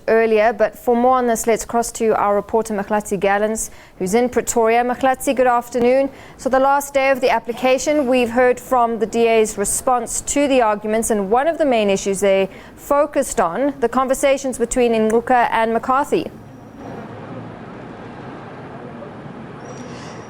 earlier, but for more on this, let's cross to our reporter Mahlatse Gallens, who's in Pretoria. Mahlatse, good afternoon. So the last day of the application, we've heard from the DA's response to the arguments, and one of the main issues they focused on, the conversations between Ngcuka and McCarthy.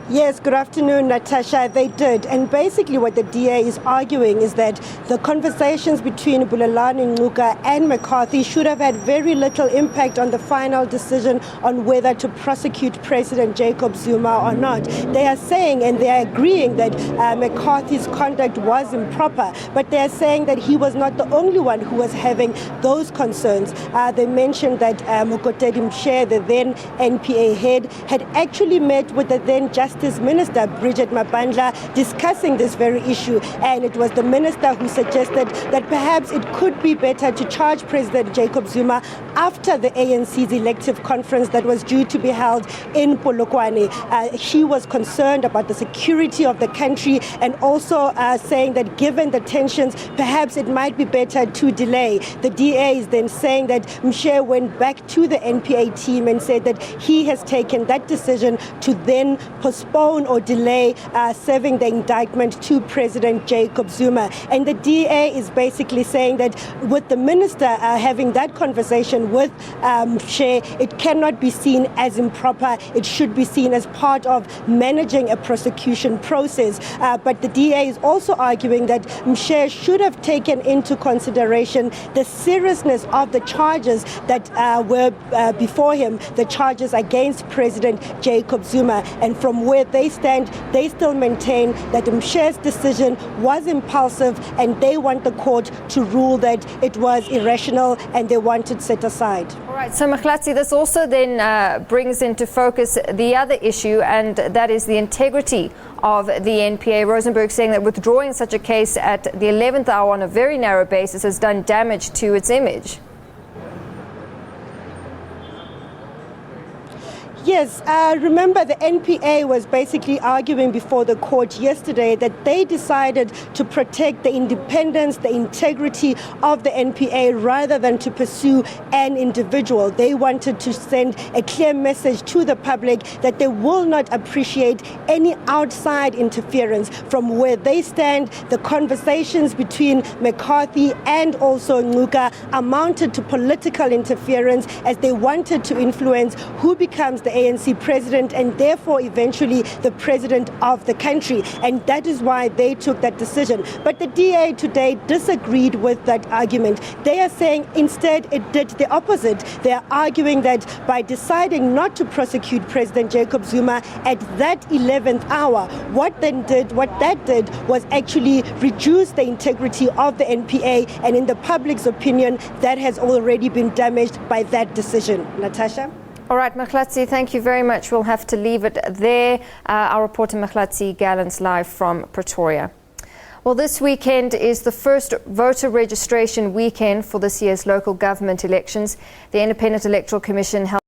Yes, good afternoon, Natasha. They did. And basically what the DA is arguing is that the conversations between Bulelani Ngcuka and McCarthy should have had very little impact on the final decision on whether to prosecute President Jacob Zuma or not. They are saying and they are agreeing that McCarthy's conduct was improper, but they are saying that he was not the only one who was having those concerns. They mentioned that Mokotedi Mshe, the then NPA head, had actually met with the then Justice Minister Bridget Mabandla discussing this very issue, and it was the minister who suggested that perhaps it could be better to charge President Jacob Zuma after the ANC's elective conference that was due to be held in Polokwane. He was concerned about the security of the country and also saying that given the tensions, perhaps it might be better to delay. The DA is then saying that Mshe went back to the NPA team and said that he has taken that decision to then postpone or delay serving the indictment to President Jacob Zuma. And the DA is basically saying that with the minister having that conversation with Mshe, it cannot be seen as improper. It should be seen as part of managing a prosecution process. But the DA is also arguing that Mshe should have taken into consideration the seriousness of the charges that were before him, the charges against President Jacob Zuma. And from where they stand, they still maintain that Mshe's decision was impulsive, and they want the court to rule that it was irrational and they want it set aside. All right, so Mahlatse, this also then brings into focus the other issue, and that is the integrity of the NPA. Rosenberg saying that withdrawing such a case at the 11th hour on a very narrow basis has done damage to its image. Yes, remember the NPA was basically arguing before the court yesterday that they decided to protect the independence, the integrity of the NPA rather than to pursue an individual. They wanted to send a clear message to the public that they will not appreciate any outside interference. From where they stand, the conversations between McCarthy and also Ngcuka amounted to political interference, as they wanted to influence who becomes the ANC president and therefore eventually the president of the country. And that is why they took that decision. But the DA today disagreed with that argument. They are saying instead it did the opposite. They are arguing that by deciding not to prosecute President Jacob Zuma at that 11th hour, what that did was actually reduce the integrity of the NPA, and in the public's opinion, that has already been damaged by that decision. Natasha? All right, Mahlatse, thank you very much. We'll have to leave it there. Our reporter Mahlatse Gallens live from Pretoria. Well, this weekend is the first voter registration weekend for this year's local government elections. The Independent Electoral Commission held